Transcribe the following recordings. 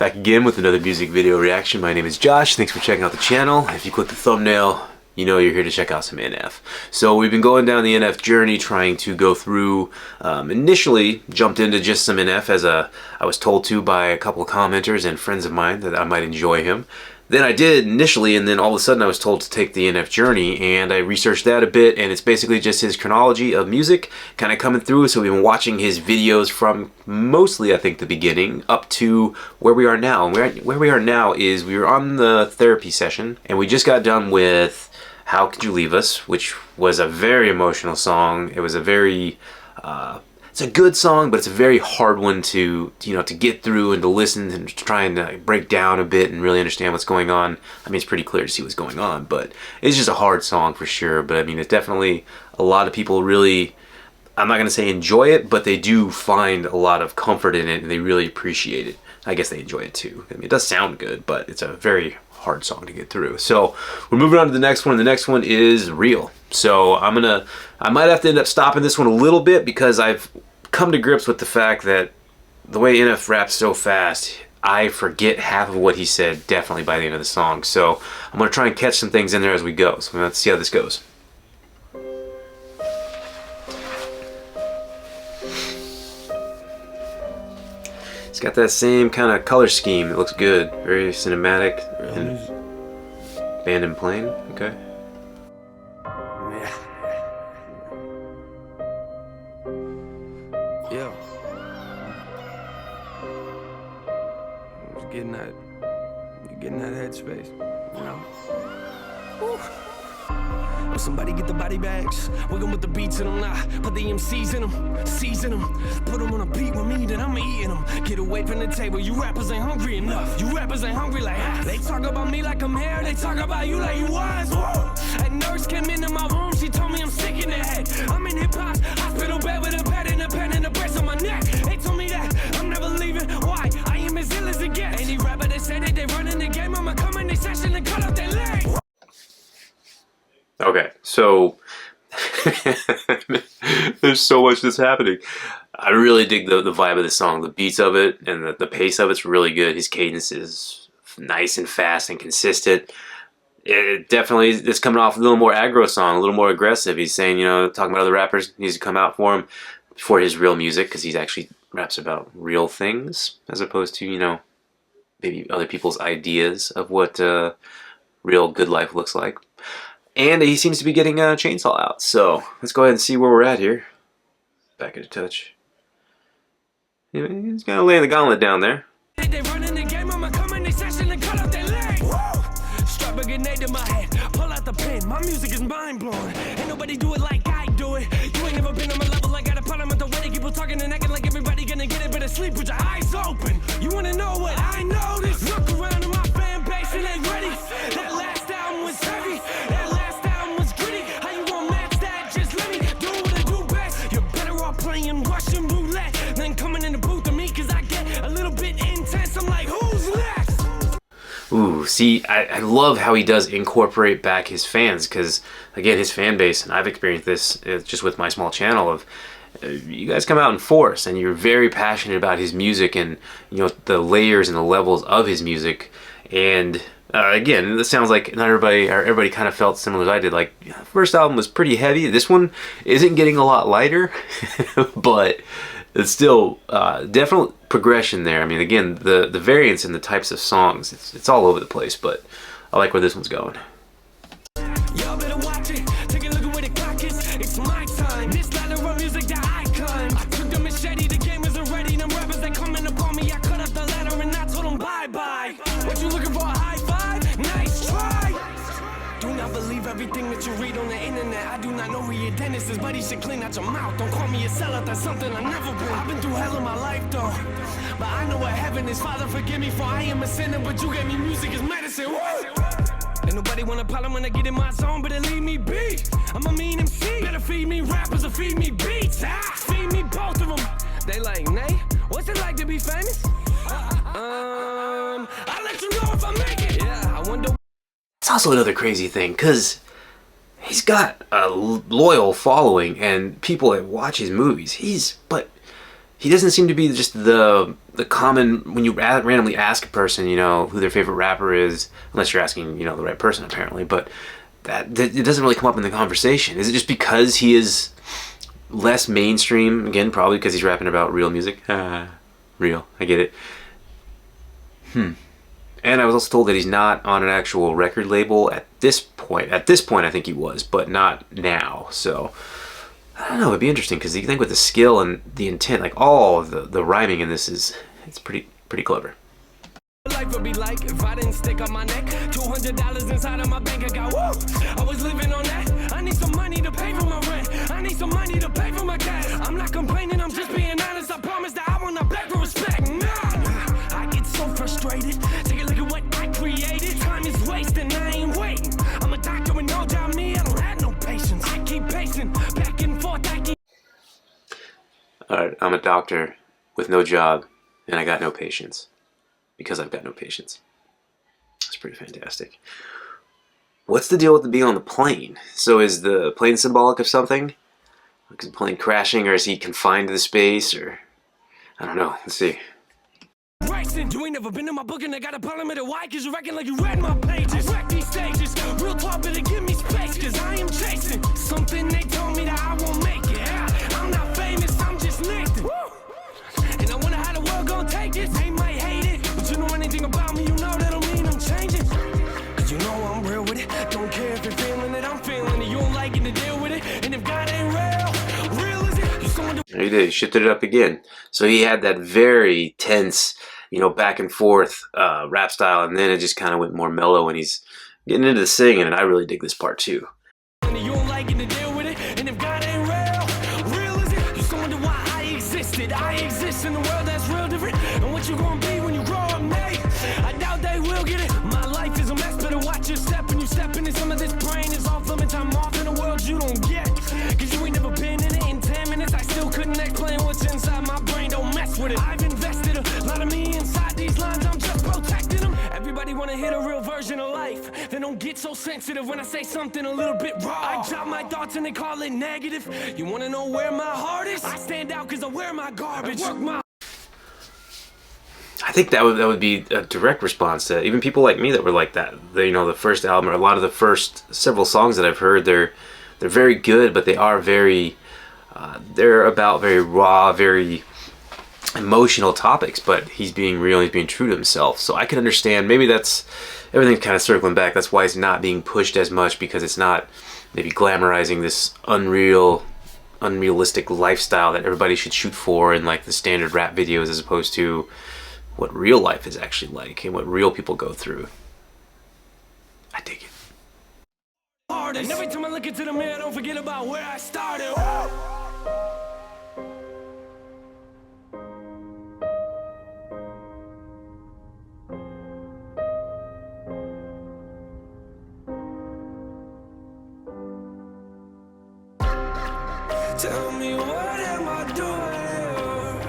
Back again with another music video reaction. My name is Josh. Thanks for checking out the channel. If you click the thumbnail, you know you're here to check out some NF. So we've been going down the NF journey, trying to go through, initially jumped into just some NF as I was told to by a couple of commenters and friends of mine that I might enjoy him. Then I did initially, and then all of a sudden I was told to take the NF journey, and I researched that a bit, and it's basically just his chronology of music kind of coming through. So we've been watching his videos from mostly, I think, the beginning up to where we are now. And where we are now is we were on the therapy session, and we just got done with How Could You Leave Us, which was a very emotional song. It was a very it's a good song, but it's a very hard one to get through and to listen and to try and break down a bit and really understand what's going on. I mean, it's pretty clear to see what's going on, but it's just a hard song for sure. But I mean, it's definitely a lot of people really, I'm not going to say enjoy it, but they do find a lot of comfort in it and they really appreciate it. I guess they enjoy it too. I mean, it does sound good, but it's a very hard song to get through. So we're moving on to the next one. The next one is Real. So I might have to end up stopping this one a little bit because I've come to grips with the fact that the way NF raps so fast, I forget half of what he said definitely by the end of the song. So I'm going to try and catch some things in there as we go. So let's see how this goes. It's got that same kind of color scheme. It looks good. Very cinematic. And band and plane. Okay. Yeah. Getting that headspace, you know. Woo. Will somebody get the body bags? We're gonna put the beats in them now. Put the MCs in them, season them. Put them on a beat with me, then I'm eating them. Get away from the table, you rappers ain't hungry enough. You rappers ain't hungry like us. They talk about me like I'm here, they talk about you like you was. Whoa. A nurse came into my room, she told me I'm sick in the head. I'm in hip-hop's hospital bed with a pad and a pen and a brace on my neck. They told me that I'm never leaving, why? I am as ill as it gets. Any rapper that say that they running the game, I'ma come in the session and cut off their legs. Okay, so there's so much that's happening. I really dig the vibe of the song, the beats of it, and the pace of it's really good. His cadence is nice and fast and consistent. It definitely is coming off a little more aggro song, a little more aggressive. He's saying, talking about other rappers, needs to come out for him for his real music, because he actually raps about real things as opposed to, maybe other people's ideas of what real good life looks like. And he seems to be getting a chainsaw out. So let's go ahead and see where we're at here. Back into touch. He's gonna lay the gauntlet down there. They running the game, I'ma come in the session and cut off their legs. Strap a grenade to my head, pull out the pen. My music is mind blowing. Ain't nobody do it like I do it. You ain't never been on my level. I got a problem with the way they keep talking and acting like everybody gonna get it. Better sleep with your eyes open. You wanna know what I noticed? Look around in my fan base and they ready. That last album was heavy. That last album was gritty. How you gonna match that? Just let me do what I do best. You're better off playing Russian roulette than coming in the booth to me, cause I get a little bit intense. I'm like, who's next? Ooh, see, I love how he does incorporate back his fans, because again, his fan base, and I've experienced this just with my small channel, of you guys come out in force and you're very passionate about his music and the layers and the levels of his music. And again, this sounds like not everybody kind of felt similar as I did. Like, first album was pretty heavy. This one isn't getting a lot lighter, but it's still definitely progression there. I mean, again, the variance in the types of songs, it's all over the place, but I like where this one's going. Y'all better watch it. Take a look at where the clock is. It's my time. This ladder of music that I climb. I took the machete, the game isn't ready. Them rappers that coming up on me, I cut up the ladder and I told them bye-bye. What you looking for, a high five? Nice try. Do not believe everything that you read on the internet. I do not know who your dentist is, but he should clean out your mouth. Don't call me a sellout, that's something I've never been. I've been through hell in my life though, but I know what heaven is. Father, forgive me for I am a sinner, but you gave me music as medicine. Woo! Ain't nobody want a problem when I get in my zone, better leave me be. I'm a mean MC. Better feed me rappers or feed me beats. Feed me both of them. They like, Nay, what's it like to be famous? I'll let you know if I make it. Yeah, I wonder. It's also another crazy thing, because he's got a loyal following and people that watch his movies. But he doesn't seem to be just the common, when you randomly ask a person, you know, who their favorite rapper is, unless you're asking, you know, the right person apparently, but that it doesn't really come up in the conversation. Is it just because he is less mainstream? Again, probably because he's rapping about real music. Real, I get it. And I was also told that he's not on an actual record label at this point. At this point, I think he was, but not now. So I don't know. It'd be interesting because you think with the skill and the intent, like all of the rhyming in this it's pretty clever. Life would be like if I didn't stick on my neck. $200 inside of my bank account. Woo! I was living on that. I need some money to pay for my rent. I need some money to pay for my gas. I'm not complaining, I'm just being honest. I promise that I will not beg for respect. Nah. I get so frustrated. Take a look at what I created. Time is wasting, I ain't waiting. I'm a doctor with no job, me, I don't have no patience. I keep pacing, back and forth, I keep... Alright, I'm a doctor with no job, and I got no patience. Because I've got no patience. That's pretty fantastic. What's the deal with the being on the plane? So is the plane symbolic of something? Like, is the plane crashing, or is he confined to the space, or... I don't know. Let's see. You ain't never been in my book and I got a problem with it. Why? Cause you reckon like you read my pages. Wreck these stages. Real talk, better give me space. Cause I am chasing something they told me that I won't make it. I'm not famous, I'm just Nathan. And I wonder how the world gon' take this. They might hate it, but you know anything about me, you know that don't mean I'm changing. Cause you know I'm real with it. Don't care if you're feeling it, I'm feeling it. You don't like it to deal with it. And if God ain't real is it? You someone to... He did. He shifted it up again. So he had that very tense, you know, back and forth rap style, and then it just kind of went more mellow, and he's getting into the singing, and I really dig this part too. You don't like it to deal with it, and if God ain't real is it? You still wonder why I existed. I exist in a world that's real different, and what you gonna be when you grow up, mate? I doubt they will get it. My life is a mess, better watch your step when you step into some of this brain is off limits. I'm off in a world you don't get, cause you ain't never been in it. In 10 minutes I still couldn't explain what's inside my brain, don't mess with it. I've invested a lot of me inside these lines, I'm just protecting them. Everybody wanna hit a real version of life, they don't get so sensitive when I say something a little bit raw. I drop my thoughts and they call it negative. You wanna know where my heart is? I stand out cause I wear my garbage. Work my... I think that would be a direct response to even people like me that were like that. You know, the first album, or a lot of the first several songs that I've heard, they're very good, but they are very they're about very raw, very emotional topics, but he's being real, he's being true to himself. So I can understand, maybe that's, everything's kind of circling back, that's why it's not being pushed as much, because it's not maybe glamorizing this unrealistic lifestyle that everybody should shoot for in like the standard rap videos, as opposed to what real life is actually like and what real people go through. I dig it. And every time I look into the mirror, I don't forget about where I started. Tell me what am I doing here?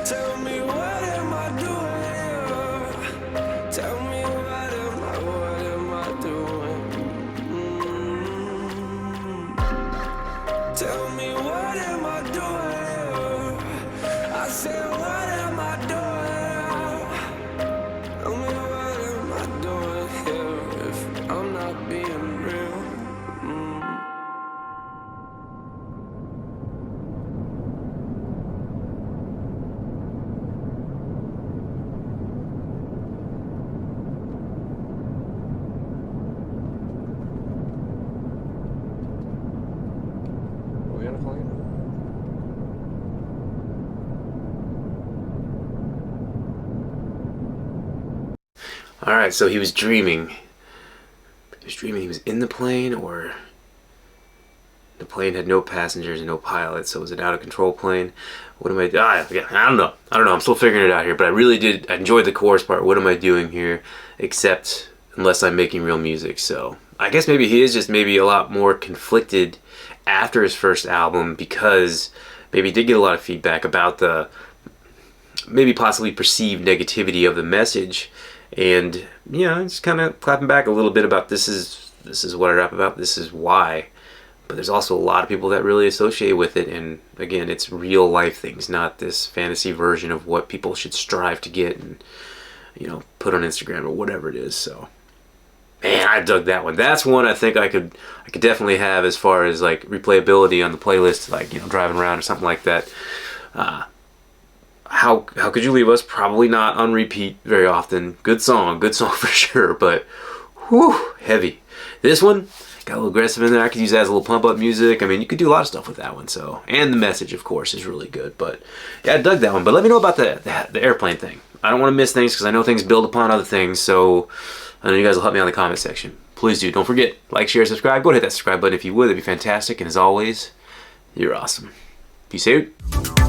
Tell me what am I doing here? Tell me what am I doing? Tell me what am I doing here? I said what am I doing? Tell me what am I doing here if I'm not being real? Alright, so he was dreaming. He was dreaming he was in the plane, or the plane had no passengers and no pilot, so it was an out of control plane. What am I doing? I don't know. I'm still figuring it out here, but I enjoyed the chorus part. What am I doing here? Except unless I'm making real music. So I guess maybe he is just maybe a lot more conflicted after his first album, because maybe he did get a lot of feedback about the maybe possibly perceived negativity of the message. And you know, just kind of clapping back a little bit about this is what I rap about, this is why. But there's also a lot of people that really associate with it, and again, it's real life things, not this fantasy version of what people should strive to get and, you know, put on Instagram or whatever it is. So, man, I dug that one. That's one I think I could definitely have as far as like replayability on the playlist, like, you know, driving around or something like that. How could you leave us? Probably not on repeat very often. Good song for sure, but whew, heavy. This one got a little aggressive in there. I could use that as a little pump up music. I mean, you could do a lot of stuff with that one. So, and the message, of course, is really good. But yeah, I dug that one. But let me know about the airplane thing. I don't want to miss things because I know things build upon other things. So I know you guys will help me on the comment section. Please do. Don't forget, like, share, subscribe. Go ahead, hit that subscribe button if you would. That'd be fantastic. And as always, you're awesome. Peace out.